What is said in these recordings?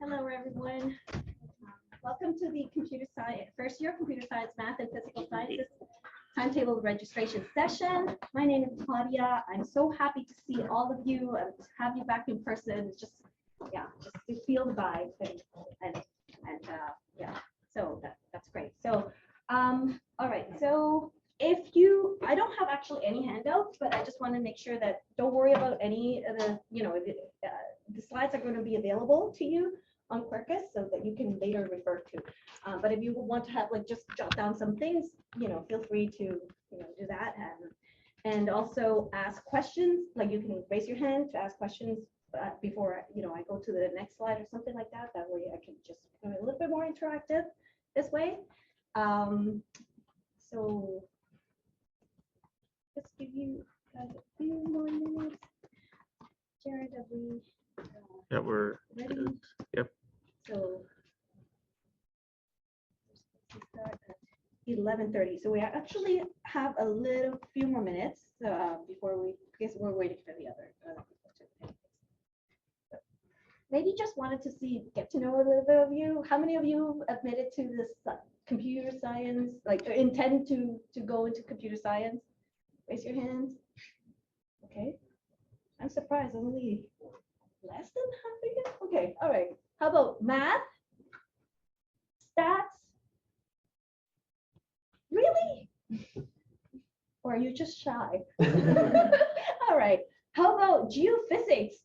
Hello, everyone. Welcome to the computer science first year computer science, math, and physical sciences timetable registration session. My name is Claudia. I'm so happy to see all of you and to have you back in person. Just to feel the vibe and so that's great. So all right. So I don't have actually any handouts, but I just want to make sure that don't worry about any of the the slides are going to be available to you on Quercus so that you can later refer to. But if you want to have just jot down some things, feel free to do that and also ask questions. Like you can raise your hand to ask questions before I go to the next slide or something like that. That way I can just become a little bit more interactive this way. So just give you guys a few more minutes. Jared, have we? Yeah, we're ready? good. Yep. So we start at 11:30. So we actually have a little few more minutes before we're waiting for the other. Maybe just wanted to get to know a little bit of you. How many of you admitted to this computer science, intend to go into computer science? Raise your hands. Okay. I'm surprised, only less than half of you. Okay, all right. How about math? Stats? Really? Or are you just shy? All right. How about geophysics?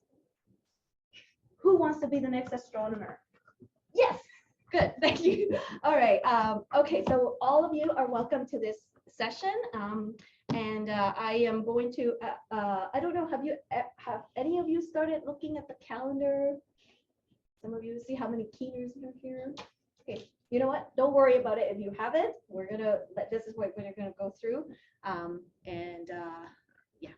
Who wants to be the next astronomer? Yes. Good. Thank you. All right. Okay. So all of you are welcome to this session. And I am going to. I don't know. Have any of you started looking at the calendar? Some of you see how many keeners are here. Okay. You know what? Don't worry about it if you haven't. We're gonna. This is what we're gonna go through. Yeah.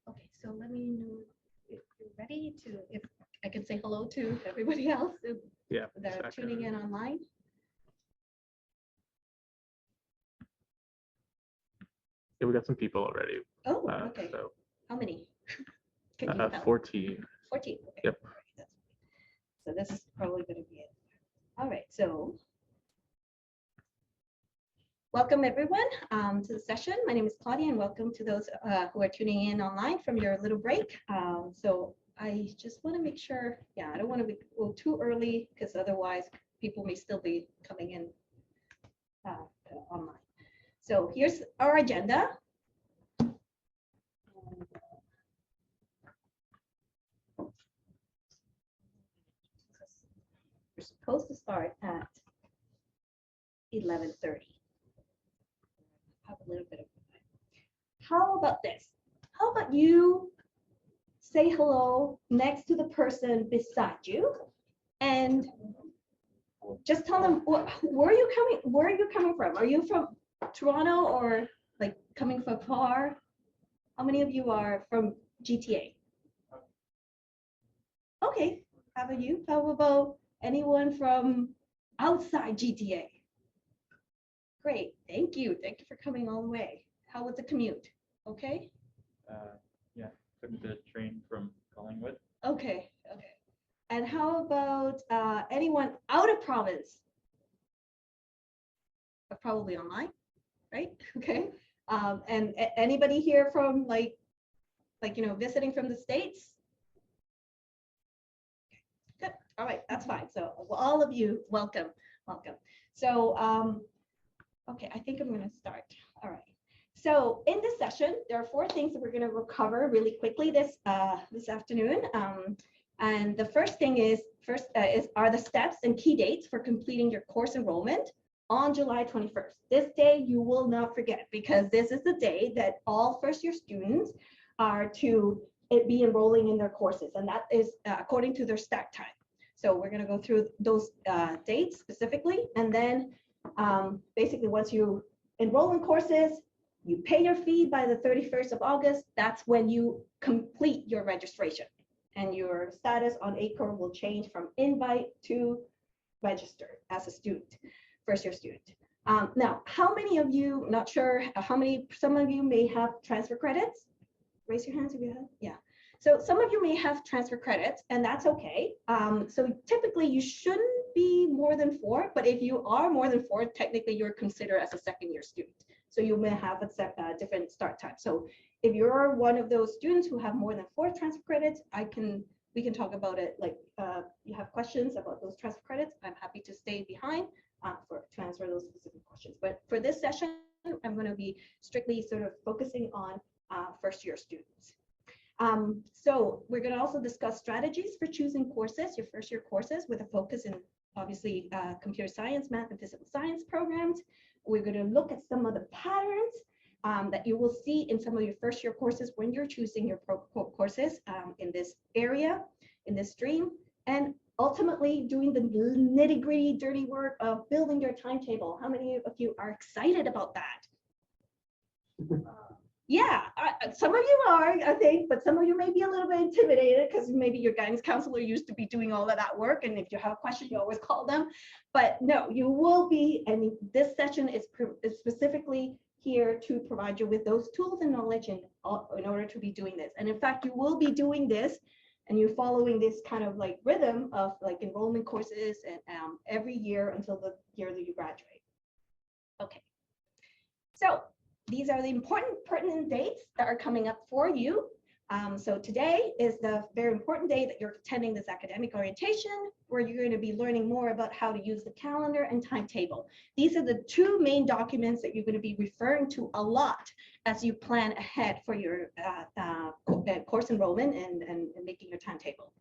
Okay. So let me know if you're ready to. If I can say hello to everybody else that are tuning in online. Yeah, we got some people already. Oh, okay. So, how many? 14. 14. Okay. Yep. So this is probably going to be it. All right. So welcome everyone to the session. My name is Claudia, and welcome to those who are tuning in online from your little break. So I just want to make sure. Yeah, I don't want to go too early because otherwise people may still be coming in online. So here's our agenda. We're supposed to start at 11:30. Have a little bit of time. How about this? How about you say hello next to the person beside you and just tell them where are you coming from? Are you from Toronto or coming from far? How many of you are from GTA? Okay, how about you? How about anyone from outside GTA? Great, thank you. Thank you for coming all the way. How was the commute? Okay? Yeah, took the train from Collingwood. Okay. And how about anyone out of province? Probably online, right? Okay. And anybody here from visiting from the States? Good. All right, that's fine. So all of you, welcome. So okay, I think I'm going to start. All right. So in this session, there are 4 things that we're going to cover really quickly this afternoon. And the first thing are the steps and key dates for completing your course enrollment on July 21st. This day you will not forget, because this is the day that all first-year students are to be enrolling in their courses, and that is according to their start time. So we're going to go through those dates specifically, and then basically once you enroll in courses, you pay your fee by the 31st of August. That's when you complete your registration, and your status on ACOR will change from invite to registered as a student, first-year student. Now, how many of you, not sure how many, some of you may have transfer credits. Raise your hands if you have. Yeah. So some of you may have transfer credits, and that's okay. So typically you shouldn't be more than 4, but if you are more than 4, technically you're considered as a second-year student. So you may have a different start time. So if you're one of those students who have more than 4 transfer credits, we can talk about it. Like you have questions about those transfer credits, I'm happy to stay behind to answer those specific questions. But for this session, I'm going to be strictly sort of focusing on first-year students. So we're going to also discuss strategies for choosing courses, your first-year courses, with a focus in obviously computer science, math, and physical science programs. We're going to look at some of the patterns that you will see in some of your first-year courses when you're choosing your courses in this area, in this stream, and ultimately doing the nitty-gritty, dirty work of building your timetable. How many of you are excited about that? Yeah, some of you are, I think, but some of you may be a little bit intimidated because maybe your guidance counselor used to be doing all of that work. And if you have a question, you always call them. But no, you will be, and this session is specifically here to provide you with those tools and knowledge in order to be doing this. And in fact, you will be doing this and you're following this kind of like rhythm of like enrollment courses and every year until the year that you graduate. Okay, so these are the important pertinent dates that are coming up for you. So today is the very important day that you're attending this academic orientation, where you're going to be learning more about how to use the calendar and timetable. These are the 2 main documents that you're going to be referring to a lot as you plan ahead for your course enrollment and making your timetable.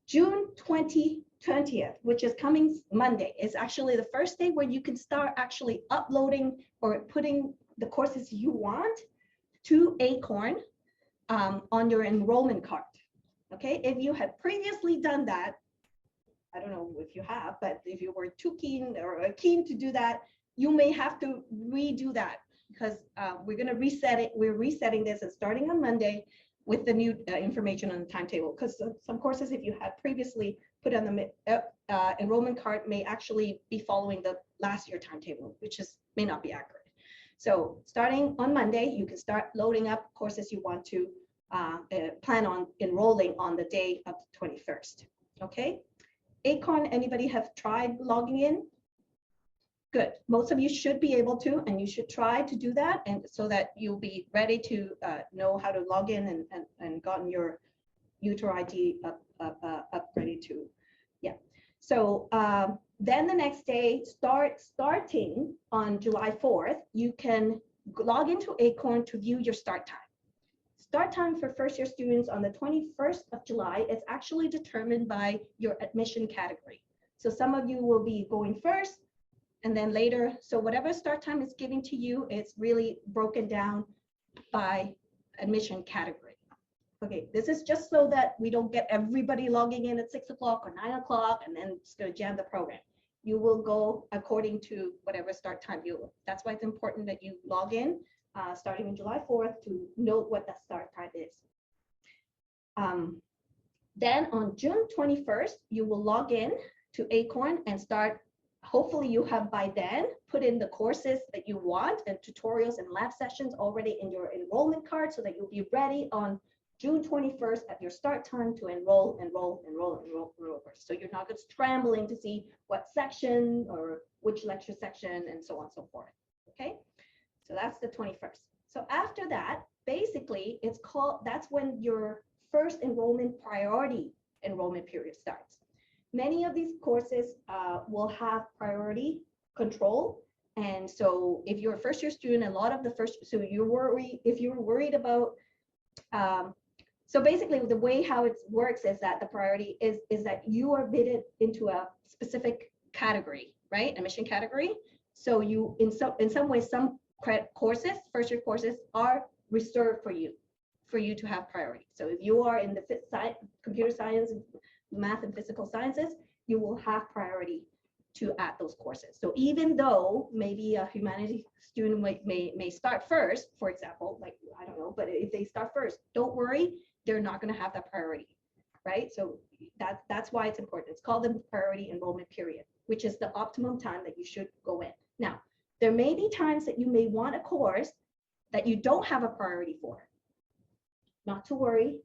June 20th, which is coming Monday, is actually the first day where you can start actually uploading or putting the courses you want to Acorn on your enrollment card. Okay, if you had previously done that, I don't know if you have, but if you were too keen or keen to do that, you may have to redo that because we're going to reset it. We're resetting this and starting on Monday with the new information on the timetable, because some courses, if you had previously put on the enrollment card, may actually be following the last year timetable, which may not be accurate. So starting on Monday, you can start loading up courses you want to plan on enrolling on the day of the 21st. Okay, Acorn, anybody have tried logging in? Good. Most of you should be able to, and you should try to do that, and so that you'll be ready to know how to log in and gotten your user ID up ready to, yeah. So then the next day, starting on July 4th, you can log into Acorn to view your start time. Start time for first-year students on the 21st of July is actually determined by your admission category. So some of you will be going first, and then later, so whatever start time is given to you, it's really broken down by admission category. Okay, this is just so that we don't get everybody logging in at 6 o'clock or 9 o'clock and then it's going to jam the program. You will go according to whatever start time you. That's why it's important that you log in starting on July 4th to note what that start time is. Then on June 21st, you will log in to Acorn and start. Hopefully you have by then put in the courses that you want and tutorials and lab sessions already in your enrollment card so that you'll be ready on June 21st at your start time to enroll. So you're not just scrambling to see what section or which lecture section and so on and so forth. Okay, so that's the 21st. So after that, basically it's called, that's when your first priority enrollment period starts. Many of these courses will have priority control. And so if you're a first-year student, a lot of the if you're worried about, so basically the way how it works is that the priority is that you are bidded into a specific category, right? Admission category. So you, in some ways, some courses, first-year courses are reserved for you to have priority. So if you are in the computer science, math and physical sciences, you will have priority to add those courses. So even though maybe a humanities student may start first, for example, like, I don't know, but if they start first, don't worry, they're not going to have that priority, right? So that's why it's important. It's called the priority enrollment period, which is the optimum time that you should go in. Now, there may be times that you may want a course that you don't have a priority for. Not to worry.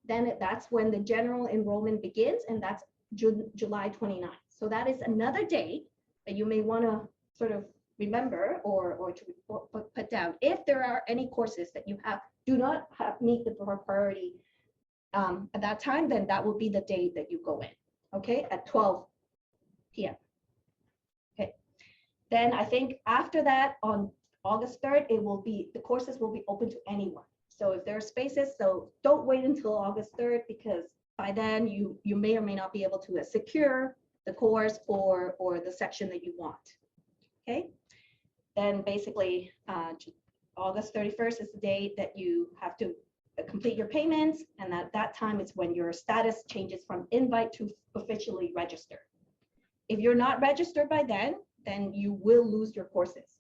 that's when the general enrollment begins, and that's July 29th. So that is another date that you may want to sort of remember or to put down. If there are any courses that you do not meet the priority at that time, then that will be the date that you go in, okay, at 12 p.m. Okay, then I think after that, on August 3rd, the courses will be open to anyone. So if there are spaces, so don't wait until August 3rd, because by then you may or may not be able to secure the course or the section that you want. Okay, then basically August 31st is the date that you have to complete your payments, and at that time is when your status changes from invite to officially register. If you're not registered by then you will lose your courses.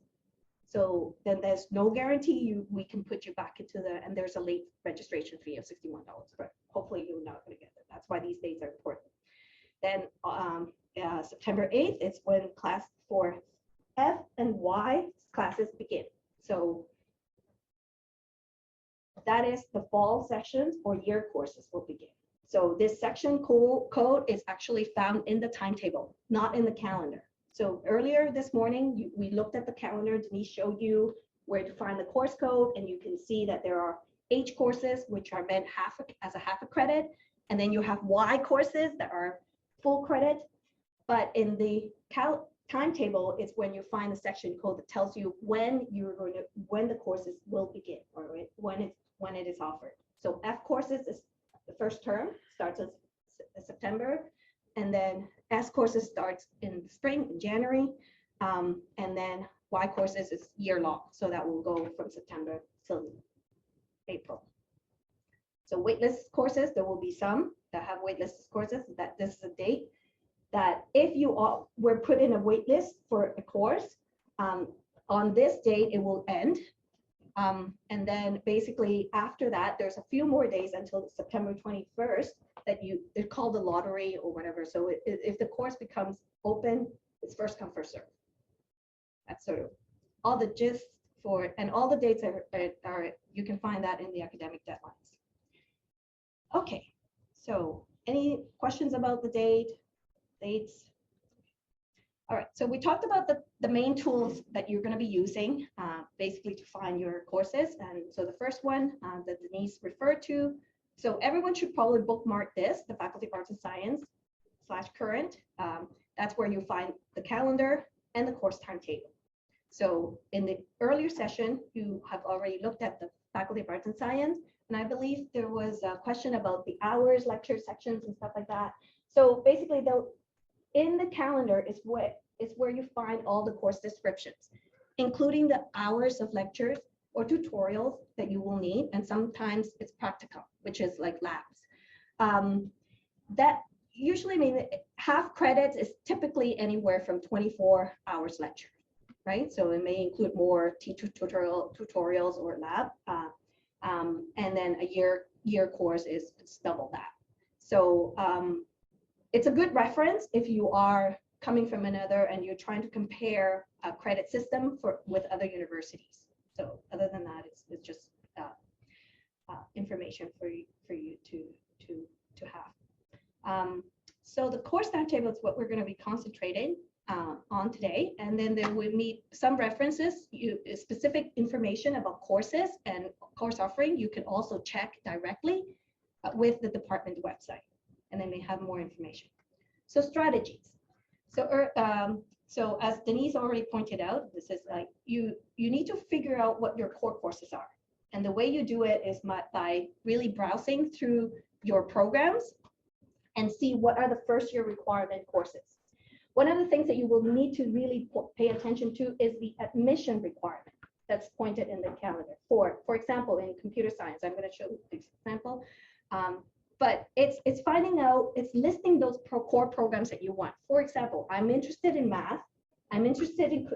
So then there's no guarantee we can put you back into and there's a late registration fee of $61, but hopefully you're not going to get it. That's why these dates are important. Then September 8th is when class for F and Y classes begin. So that is the fall sections or year courses will begin. So this section code is actually found in the timetable, not in the calendar. So earlier this morning, we looked at the calendar. Denise showed you where to find the course code, and you can see that there are H courses, which are meant as a half a credit, and then you have Y courses that are full credit. But in the timetable is when you find the section code that tells you when the courses will begin, or when it is offered. So F courses is the first term, starts in September. And then S courses starts in spring, in January, and then Y courses is year long. So that will go from September till April. So waitlist courses, there will be some that have waitlist courses. That this is a date that if you were put in a waitlist for a course, on this date it will end. And then basically after that, there's a few more days until September 21st that it's called the lottery or whatever. So if the course becomes open, it's first come, first serve. That's sort of all the gist and all the dates are you can find that in the academic deadlines. Okay, so any questions about the dates? All right, so we talked about the main tools that you're going to be using basically to find your courses. And so the first one that Denise referred to, so everyone should probably bookmark this, the Faculty of Arts and Science /current. That's where you find the calendar and the course timetable. So in the earlier session, you have already looked at the Faculty of Arts and Science, and I believe there was a question about the hours, lecture sections, and stuff like that. So basically, in the calendar is where you find all the course descriptions, including the hours of lectures or tutorials that you will need, and sometimes it's practicum, which is like labs. That usually means half credits is typically anywhere from 24 hours lecture, right? So it may include more tutorials or lab, and then a year course is double that. So it's a good reference if you are coming from another and you're trying to compare a credit system with other universities. So other than that, it's just information for you to have. So the course timetable is what we're going to be concentrating on today, and then there will be some references, specific information about courses and course offering. You can also check directly with the department website, and then they have more information. So strategies. So as Denise already pointed out, this is like you need to figure out what your core courses are. And the way you do it is by really browsing through your programs and see what are the first year requirement courses. One of the things that you will need to really pay attention to is the admission requirement that's pointed in the calendar. For example, in computer science, I'm going to show this example. But it's finding out, it's listing those core programs that you want. For example, I'm interested in math. I'm interested in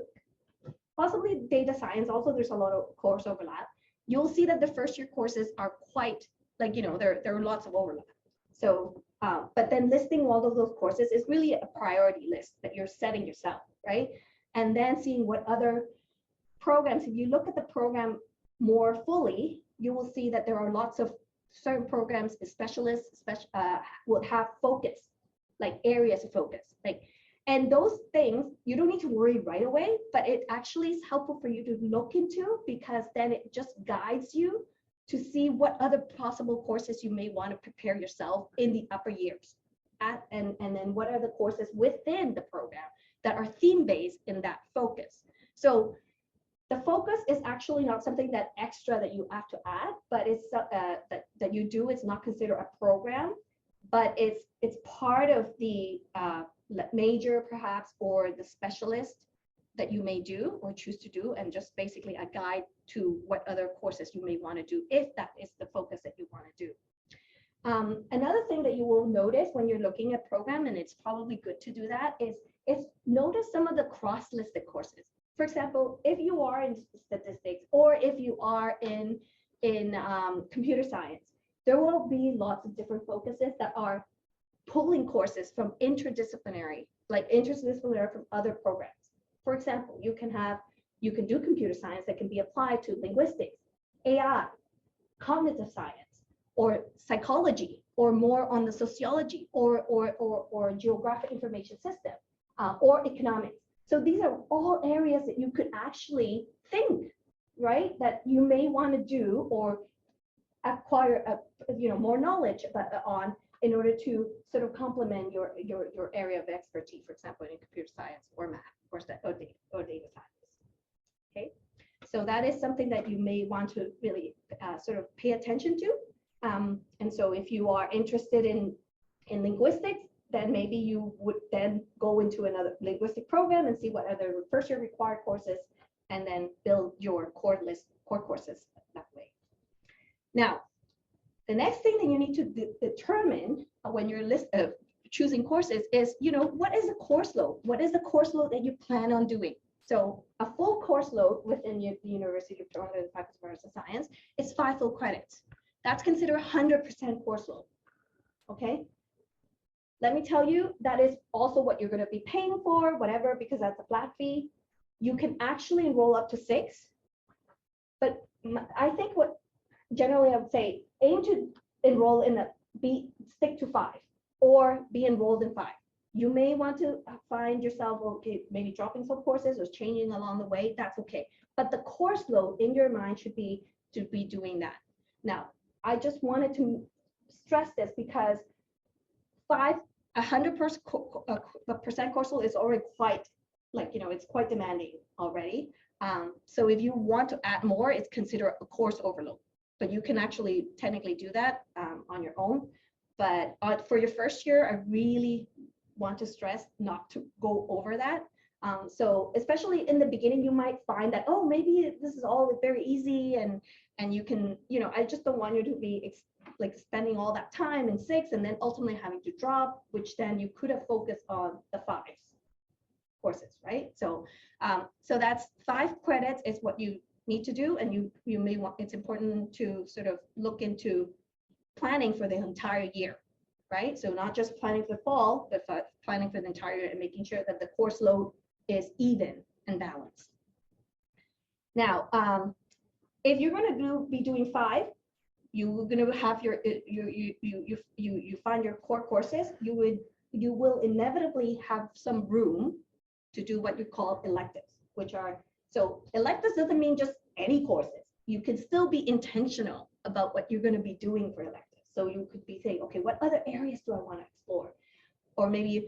possibly data science. Also, there's a lot of course overlap. You'll see that the first year courses are quite, like, there are lots of overlap. So, but then listing all of those courses is really a priority list that you're setting yourself, right? And then seeing what other programs, if you look at the program more fully, you will see that there are lots of certain programs, specialists, will have focus, like areas of focus, like, and those things you don't need to worry right away, but it actually is helpful for you to look into, because then it just guides you to see what other possible courses you may want to prepare yourself in the upper years. And then what are the courses within the program that are theme-based in that focus. So the focus is actually not something that extra that you have to add, but it's that you do. It's not considered a program, but it's part of the major perhaps, or the specialist that you may do or choose to do, and just basically a guide to what other courses you may want to do if that is the focus that you want to do. Another thing that you will notice when you're looking at program, and it's probably good to do that, is notice some of the cross-listed courses. For example, if you are in statistics, or if you are in computer science, there will be lots of different focuses that are pulling courses from interdisciplinary from other programs. For example, you can do computer science that can be applied to linguistics, AI, cognitive science, or psychology, or more on the sociology, or geographic information system, or economics. So these are all areas that you could actually think, right, that you may want to do or acquire more knowledge on, in order to sort of complement your area of expertise, for example, in computer science or math or data science. Okay, so that is something that you may want to really sort of pay attention to. And so if you are interested in linguistics, then maybe you would then go into another linguistic program and see what other first year required courses, and then build your core courses that way. Now, the next thing that you need to determine when you're choosing courses is, what is the course load? What is the course load that you plan on doing? So a full course load within the University of Toronto Faculty of Arts and Science is 5 full credits. That's considered 100% course load. Okay. Let me tell you, that is also what you're going to be paying for, whatever, because that's a flat fee. You can actually enroll up to 6. But I think what generally I would say, aim to enroll in stick to 5, or be enrolled in 5. You may want to find yourself, okay, maybe dropping some courses or changing along the way. That's okay. But the course load in your mind should be to be doing that. Now, I just wanted to stress this because 100% course load is already quite, it's quite demanding already. So if you want to add more, it's considered a course overload. But you can actually technically do that on your own. But for your first year, I really want to stress not to go over that. So especially in the beginning, you might find that, oh, maybe this is all very easy, and you can, I just don't want you to be spending all that time in 6 and then ultimately having to drop, which then you could have focused on the 5 courses, right? So so that's 5 credits is what you need to do, and you may want, it's important to sort of look into planning for the entire year, right? So not just planning for the fall, but planning for the entire year and making sure that the course load is even and balanced. Now, if you're going to be doing 5, you're going to have you find your core courses. You will inevitably have some room to do what you call electives, which are, so electives doesn't mean just any courses. You can still be intentional about what you're going to be doing for electives. So you could be saying, okay, what other areas do I want to explore? Or maybe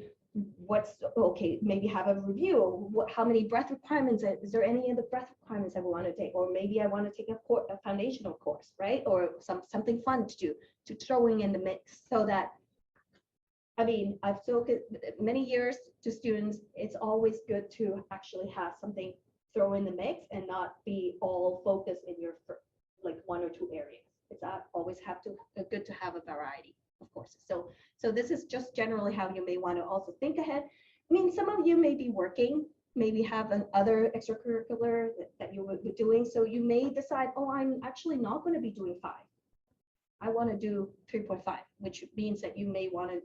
maybe have a review. How many breadth requirements? Is there any other breadth requirements I want to take? Or maybe I want to take a foundational course, right? Or something fun to do, to throwing in the mix, so that, I've spoken many years to students. It's always good to actually have something throw in the mix and not be all focused in your 1 or 2 areas. It's always good to have a variety of courses. So this is just generally how you may want to also think ahead. Some of you may be working, maybe have another extracurricular that you would be doing. So you may decide, oh, I'm actually not going to be doing 5. I want to do 3.5, which means that you may want to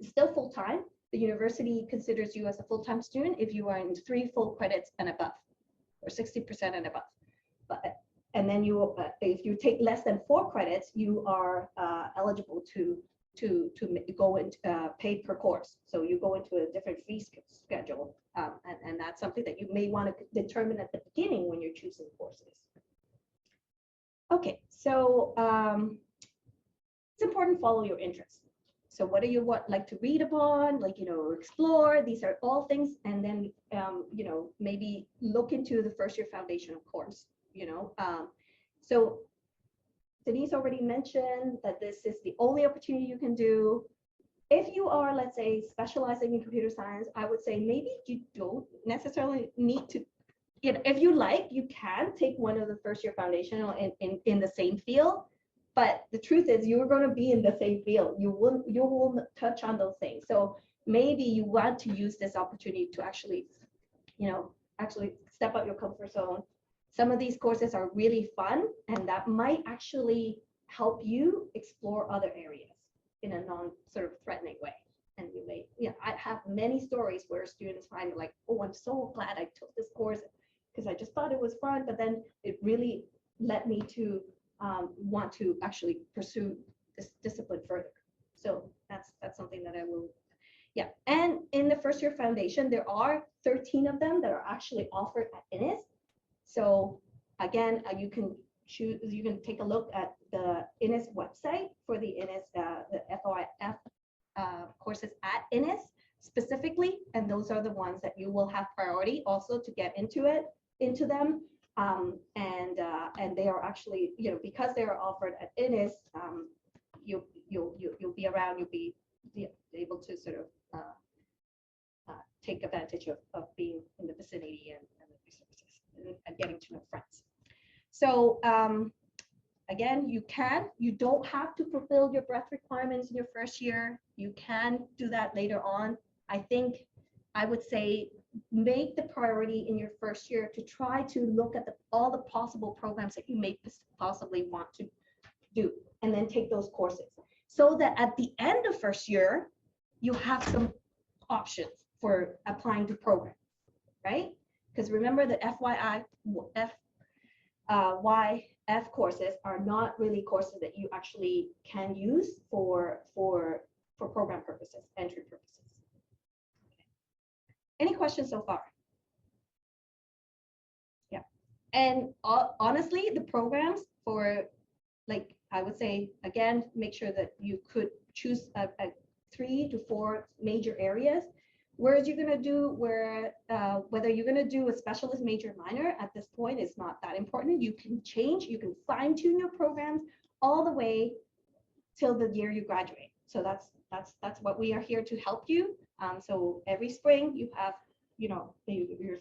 still full-time. The university considers you as a full-time student if you are in 3 full credits and above, or 60% and above. But and then you, if you take less than 4 credits, you are eligible to go into pay per course. So you go into a different fee schedule, and that's something that you may want to determine at the beginning when you're choosing courses. Okay, so it's important to follow your interests. So what do you like to read upon, like, explore? These are all things, and then maybe look into the first year foundational course. So Denise already mentioned that this is the only opportunity you can do. If you are, let's say, specializing in computer science, I would say maybe you don't necessarily need to, if you like, you can take one of the first year foundational in the same field. But the truth is, you're going to be in the same field. You will touch on those things. So maybe you want to use this opportunity to actually step out your comfort zone. Some of these courses are really fun, and that might actually help you explore other areas in a non sort of threatening way. And you may, I have many stories where students find like, oh, I'm so glad I took this course because I just thought it was fun, but then it really led me to want to actually pursue this discipline further. So that's something that I will, And in the first year foundation, there are 13 of them that are actually offered at Innis. So again, you can choose, you can take a look at the Innis website for the Innis, the FOIF courses at Innis specifically, and those are the ones that you will have priority also to get into them. And they are actually, because they are offered at Innis, you'll be around, you'll be able to sort of take advantage of being in the vicinity and the resources and getting to know friends. So again, you don't have to fulfill your breadth requirements in your first year. You can do that later on. I think I would say make the priority in your first year to try to look at all the possible programs that you may possibly want to do, and then take those courses so that at the end of first year, you have some options for applying to program, right? Because remember the YF courses are not really courses that you actually can use for program purposes, entry purposes. Any questions so far? Yeah, and honestly, the programs for, like, I would say, again, make sure that you could choose a 3 to 4 major areas. Whereas you're going to do whether you're going to do a specialist major minor at this point is not that important. You can change, you can fine tune your programs all the way till the year you graduate. So that's what we are here to help you. So every spring you have, you're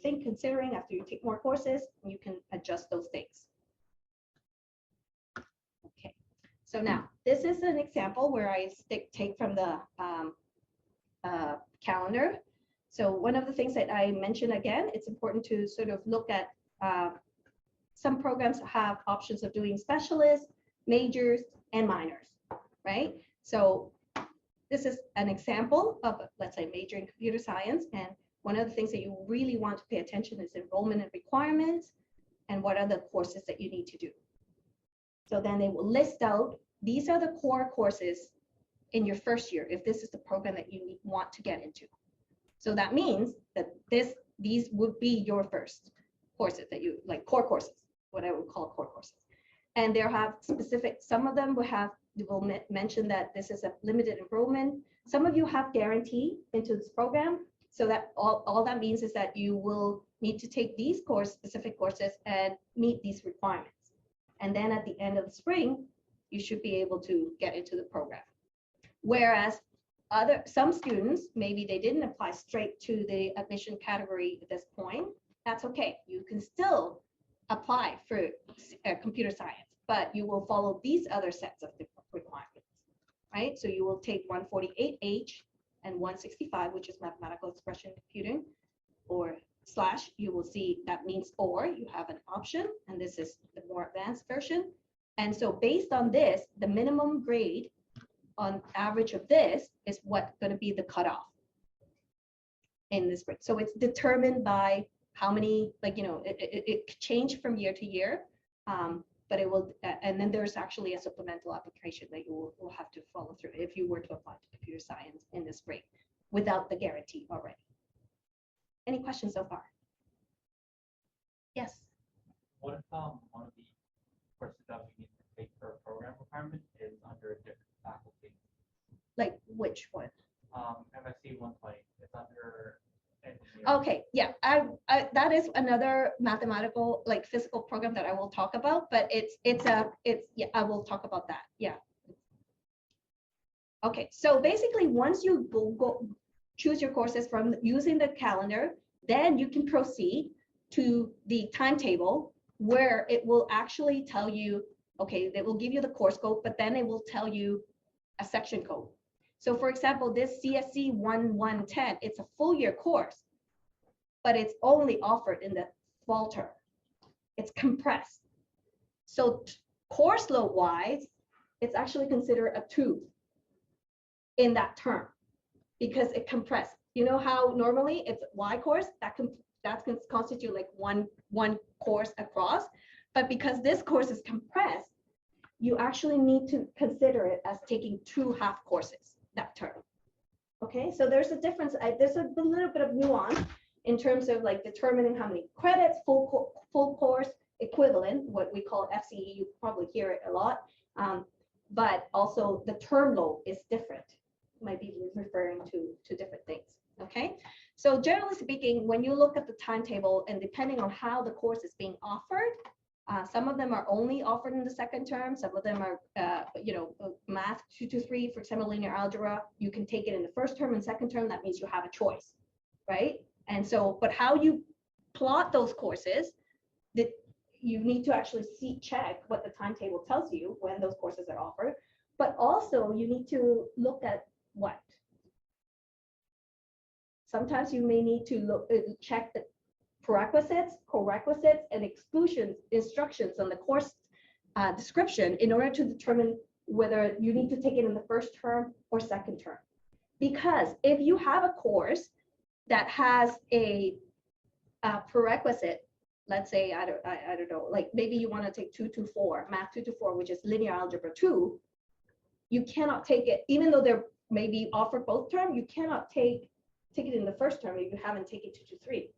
considering after you take more courses, you can adjust those things. Okay, so now this is an example where I take from the calendar. So one of the things that I mentioned, again, it's important to sort of look at some programs have options of doing specialists, majors, and minors, right? So this is an example of, let's say, major in computer science. And one of the things that you really want to pay attention is enrollment and requirements, and what are the courses that you need to do. So then they will list out, these are the core courses in your first year, if this is the program that you want to get into. So that means that these would be your first courses that you, like core courses, what I would call core courses. And they'll have specific, some of them will mention that this is a limited enrollment. Some of you have guarantee into this program. So that all that means is that you will need to take these specific courses and meet these requirements. And then at the end of the spring, you should be able to get into the program. Whereas some students, maybe they didn't apply straight to the admission category at this point. That's okay. You can still apply for computer science, but you will follow these other sets of requirements, right? So you will take 148H and 165, which is mathematical expression computing, or / you will see that means or, you have an option, and this is the more advanced version. And so based on this, the minimum grade on average of this is what's going to be the cutoff in this grade. So it's determined by how many, like, it changed from year to year, But it will, and then there's actually a supplemental application that you will have to follow through if you were to apply to computer science in the spring without the guarantee already. Any questions so far? Yes. What if one of the courses that we need to take for a program requirement is under a different faculty? Like which one? MSc 120, it's under engineering. Okay, yeah, that is another mathematical, like physical program that I will talk about, but yeah, I will talk about that. Yeah. Okay, so basically, once you go choose your courses from using the calendar, then you can proceed to the timetable where it will actually tell you, okay, they will give you the course code, but then it will tell you a section code. So for example, this CSC 1110, it's a full year course, but it's only offered in the fall term. It's compressed. So course load wise, it's actually considered a 2 in that term because it compressed. You know how normally it's Y course that can constitute like one course across, but because this course is compressed, you actually need to consider it as taking 2 half courses that term. Okay, so there's a difference. There's a little bit of nuance in terms of like determining how many credits, full course equivalent, what we call FCE, you probably hear it a lot, but also the term load is different. Might be referring to different things. Okay, so generally speaking, when you look at the timetable and depending on how the course is being offered, some of them are only offered in the second term. Some of them are, math 2 to 3, for example, linear algebra. You can take it in the first term and second term. That means you have a choice, right? And so, but how you plot those courses, that you need to actually check what the timetable tells you when those courses are offered. But also, you need to look at what. Sometimes you may need to check the prerequisites, co-requisites, and exclusions instructions on the course description in order to determine whether you need to take it in the first term or second term. Because if you have a course that has a prerequisite, let's say, I don't know, like maybe you want to take 2 to 4, math 2 to 4, which is linear algebra 2, you cannot take it, even though they're maybe offered both terms, you cannot take it in the first term if you haven't taken 2 to 3.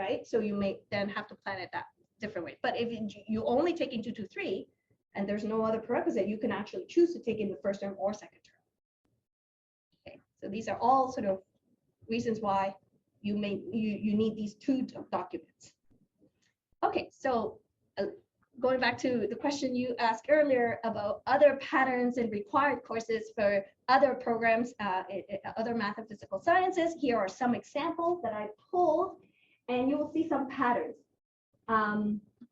Right? So you may then have to plan it that different way. But if you only taking 2 to 3 and there's no other prerequisite, you can actually choose to take in the first term or second term. Okay, so these are all sort of reasons why you need these 2 documents. Okay, so going back to the question you asked earlier about other patterns and required courses for other programs, other math and physical sciences, here are some examples that I pulled. And you will see some patterns.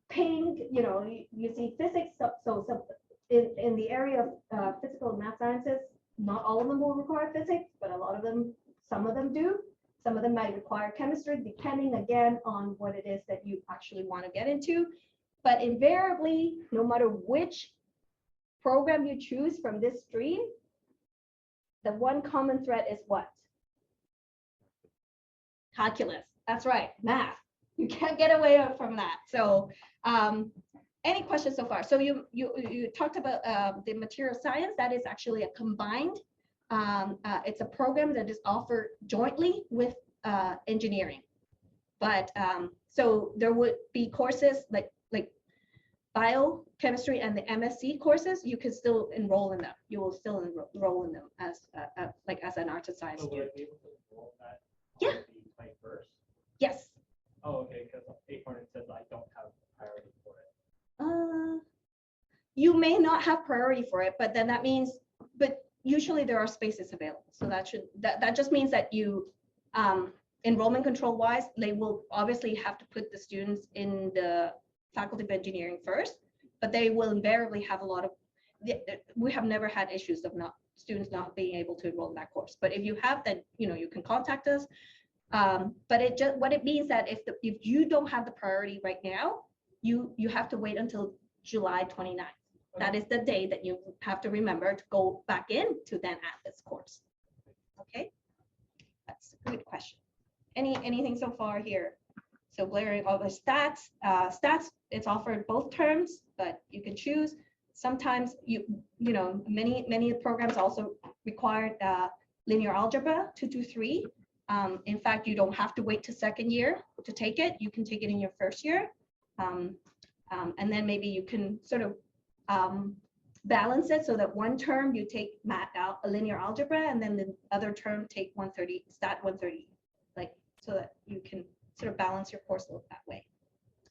Pink, you see physics. So in the area of physical and math sciences, not all of them will require physics, but a lot of them, some of them do. Some of them might require chemistry, depending again on what it is that you actually want to get into. But invariably, no matter which program you choose from this stream, the one common thread is what? Calculus. That's right, math. You can't get away from that. So any questions so far? So you talked about the material science. That is actually a combined, it's a program that is offered jointly with engineering. But so there would be courses like biochemistry and the MSc courses, you can still enroll in them. You will still enroll in them as an arts and science student. Will I be able to enroll that Yeah. on the 21st? Yes. Oh, okay, because Acorn says I don't have priority for it. You may not have priority for it, but then that means, but usually there are spaces available. So that just means that you, enrollment control wise, they will obviously have to put the students in the Faculty of Engineering first, but they will invariably have a lot of, we have never had issues of students not being able to enroll in that course. But if you have, then you can contact us. But what it means that if you don't have the priority right now, you have to wait until July 29th. That is the day that you have to remember to go back in to then add this course. Okay, that's a good question. Anything so far here? So blaring all the stats, it's offered both terms, but you can choose. Sometimes many programs also require linear algebra 2 to 3. In fact, you don't have to wait to second year to take it. You can take it in your first year. And then maybe you can sort of balance it so that one term you take linear algebra, and then the other term take 130, stat 130, like so that you can sort of balance your course load that way.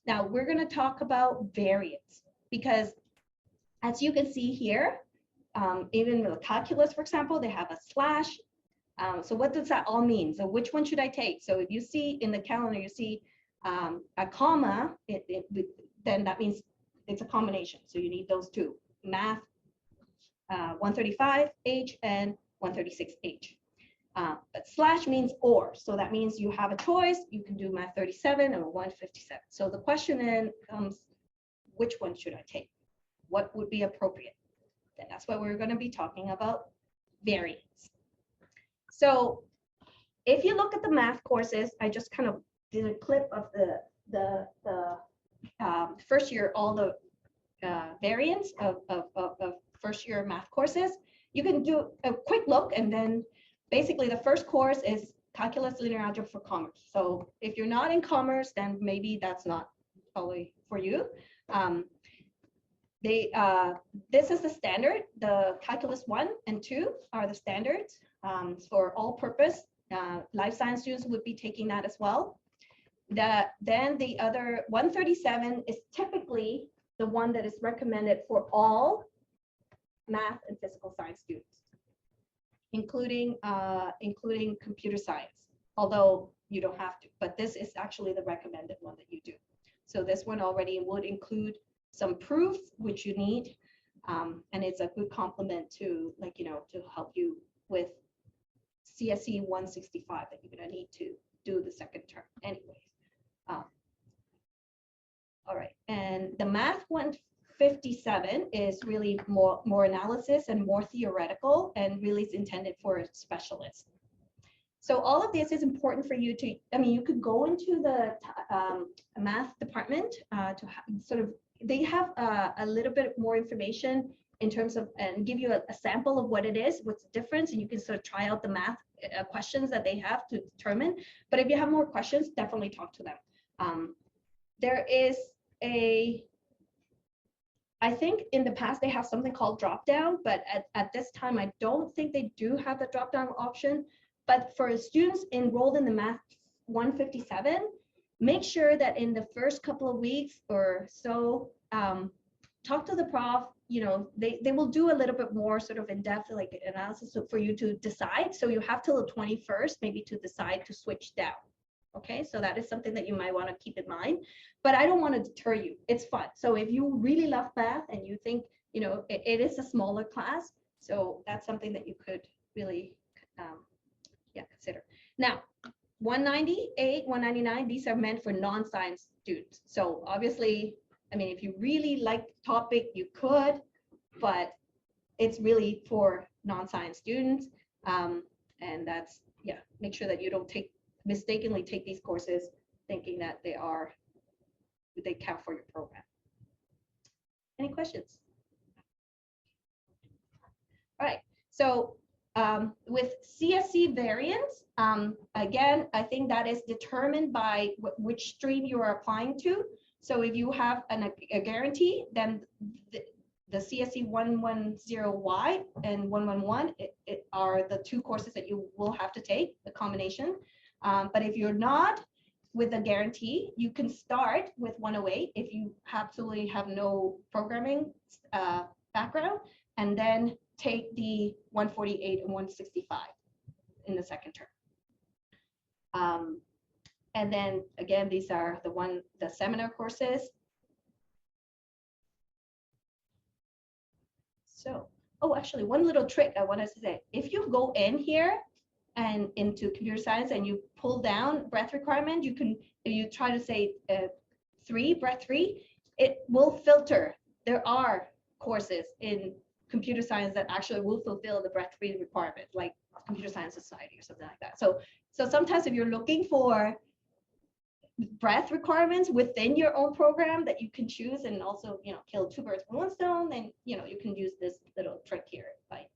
Now we're going to talk about variance, because as you can see here, even the calculus, for example, they have a slash. So what does that all mean? So which one should I take? So if you see in the calendar, you see a comma, then that means it's a combination. So you need those two, math 135H and 136H. But slash means or. So that means you have a choice. You can do math 37 or 157. So the question then comes, which one should I take? What would be appropriate? Then that's what we're going to be talking about, variance. So if you look at the math courses, I just kind of did a clip of the first year, all the variants of first year math courses. You can do a quick look, and then basically the first course is calculus linear algebra for commerce. So if you're not in commerce, then maybe that's not probably for you. This is the standard. The calculus 1 and 2 are the standards for all purpose. Life science students would be taking that as well. Then the other 137 is typically the one that is recommended for all math and physical science students, including computer science, although you don't have to, but this is actually the recommended one that you do. So this one already would include some proofs which you need, and it's a good complement to to help you with CSE 165 that you're going to need to do the second term anyways. All right, and the math 157 is really more analysis and more theoretical, and really is intended for specialists. So all of this is important for you to, you could go into the math department to sort of, they have a little bit more information in terms of, and give you a sample of what it is, what's the difference, and you can sort of try out the math questions that they have to determine. But if you have more questions, definitely talk to them. There is I think in the past they have something called drop down, but at this time I don't think they do have the drop down option. But for students enrolled in the math 157, make sure that in the first couple of weeks or so, talk to the prof. They will do a little bit more sort of in-depth like analysis for you to decide. So you have till the 21st maybe to decide to switch down. Okay, so that is something that you might want to keep in mind, but I don't want to deter you. It's fun. So if you really love math and you think, it is a smaller class, so that's something that you could really, consider. Now, 198, 199, these are meant for non-science students. So obviously, if you really like the topic, you could, but it's really for non-science students. And that's, make sure that you don't mistakenly take these courses thinking that they count for your program. Any questions? All right, so with CSE variance, again, I think that is determined by which stream you are applying to. So if you have a guarantee, then the CSE 110Y and 111 are the two courses that you will have to take, the combination. But if you're not with a guarantee, you can start with 108 if you absolutely have no programming background, and then take the 148 and 165 in the second term. And then again, these are the seminar courses. So, actually, one little trick I wanted to say: if you go in here and into computer science and you pull down breadth requirement, you can, if you try to say breadth 3, it will filter. There are courses in computer science that actually will fulfill the breadth 3 requirement, like Computer Science Society or something like that. So sometimes if you're looking for breadth requirements within your own program that you can choose, and also, kill two birds with one stone, then, you can use this little trick here by,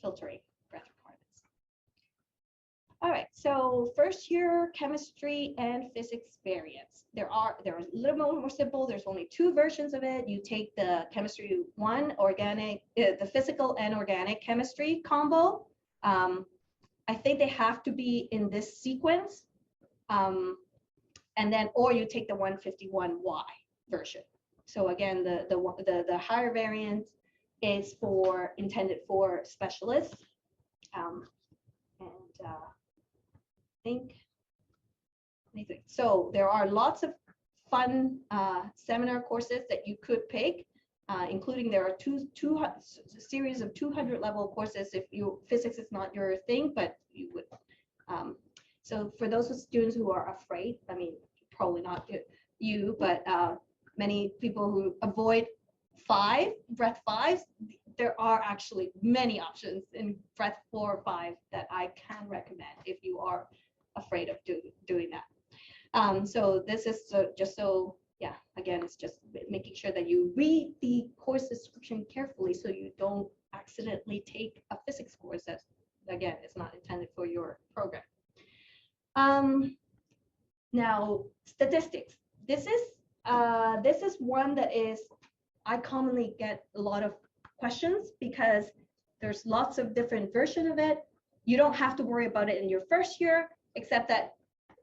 filtering breadth requirements. All right, so first year chemistry and physics variants. They're a little more simple. There's only two versions of it. You take the chemistry 1 organic, the physical and organic chemistry combo. I think they have to be in this sequence. And then, or you take the 151Y version. So again, the higher variant is intended for specialists. So there are lots of fun seminar courses that you could pick, including there are series of 200 level courses if physics is not your thing, but you would. So for those students who are afraid, I mean, probably not you, but many people who avoid breadth 5, there are actually many options in breadth 4 or 5 that I can recommend if you are afraid of doing that. So this is again, it's just making sure that you read the course description carefully so you don't accidentally take a physics course that, again, is not intended for your program. Now, statistics. This is one that I commonly get a lot of questions because there's lots of different versions of it. You don't have to worry about it in your first year, except that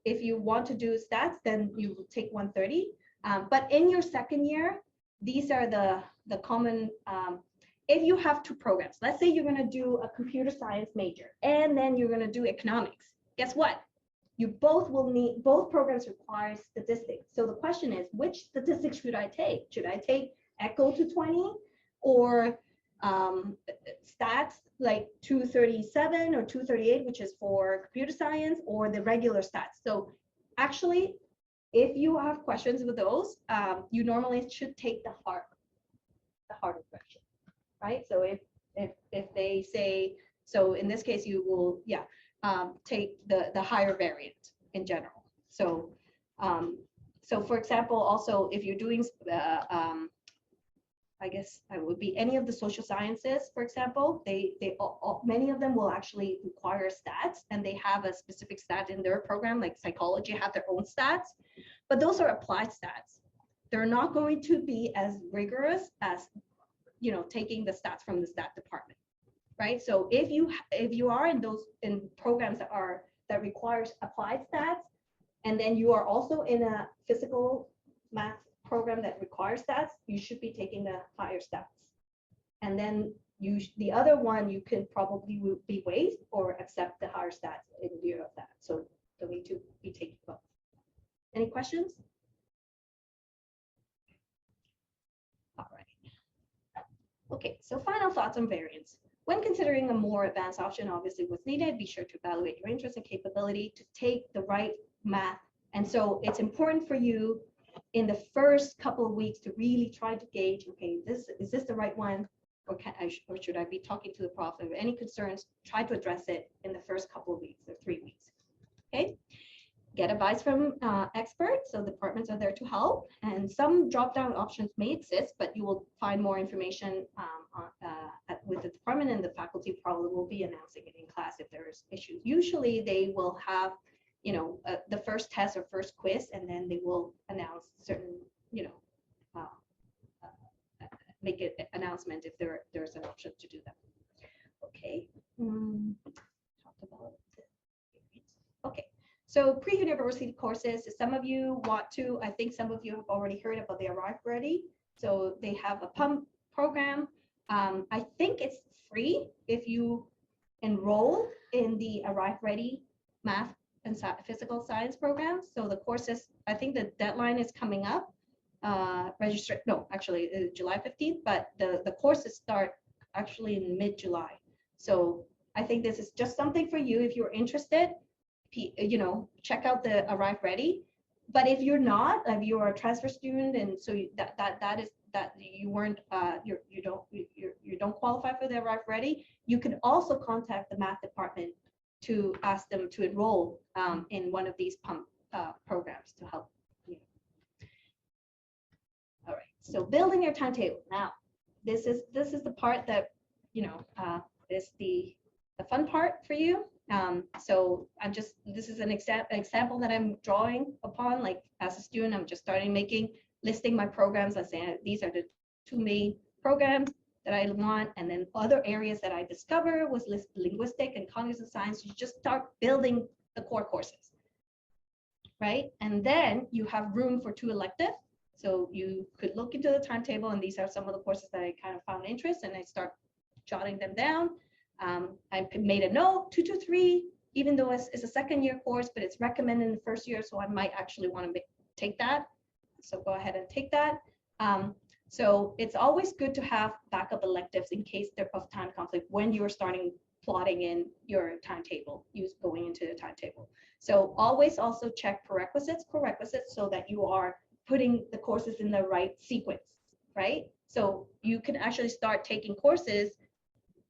if you want to do stats, then you will take 130. But in your second year, these are the common. If you have two programs, let's say you're going to do a computer science major and then you're going to do economics. Guess what? You both programs require statistics. So the question is, which statistics should I take? Should I take Echo 220 or stats like 237 or 238, which is for computer science, or the regular stats? So actually, if you have questions with those, you normally should take the harder version, right? So if they say, so in this case, you will, take the higher variant in general. So, so for example, also if you're doing, I guess it would be any of the social sciences, for example, many of them will actually require stats, and they have a specific stat in their program, like psychology have their own stats, but those are applied stats. They're not going to be as rigorous as, taking the stats from the stat department. Right, so if you are in programs that requires applied stats, and then you are also in a physical math program that requires stats, you should be taking the higher stats. And then the other one you can probably be waived or accept the higher stats in lieu of that. So don't need to be taking both. Any questions? All right. Okay, so final thoughts on variance. When considering a more advanced option, obviously what's needed, be sure to evaluate your interest and capability to take the right math. And so it's important for you in the first couple of weeks to really try to gauge, okay, is this the right one? Or should I be talking to the prof? If any concerns, try to address it in the first couple of weeks or 3 weeks. Okay. Get advice from experts, so departments are there to help. And some drop-down options may exist, but you will find more information with the department, and the faculty probably will be announcing it in class if there's issues. Usually they will have, the first test or first quiz, and then they will announce certain, make an announcement if there's an option to do that. Okay. Talked about it. Okay. So pre-university courses, some of you want to, I think some of you have already heard about the Arrive Ready. So they have a pump program. I think it's free if you enroll in the Arrive Ready math and physical science program. So the courses, I think the deadline is coming up. Register, no, actually July 15th, but the courses start actually in mid-July. So I think this is just something for you if you're interested. Check out the Arrive Ready. But if you're not, if you're a transfer student, and so you weren't, you don't qualify for the Arrive Ready, you can also contact the math department to ask them to enroll in one of these pump programs to help So building your timetable. Now, this is the part that, is the fun part for you. So this is an example that I'm drawing upon, like as a student, I'm just listing my programs. I say these are the 2 main programs that I want, and then other areas that I discover was linguistic and cognitive science. You just start building the core courses, right? And then you have room for 2 elective. So you could look into the timetable, and these are some of the courses that I kind of found interest, and I start jotting them down. I made a note, 2 to 3, even though it's a 2nd year course, but it's recommended in the 1st year, so I might actually want to take that. So go ahead and take that. So it's always good to have backup electives in case of time conflict when you're starting plotting in your timetable, going into the timetable. So always also check prerequisites, so that you are putting the courses in the right sequence, right? So you can actually start taking courses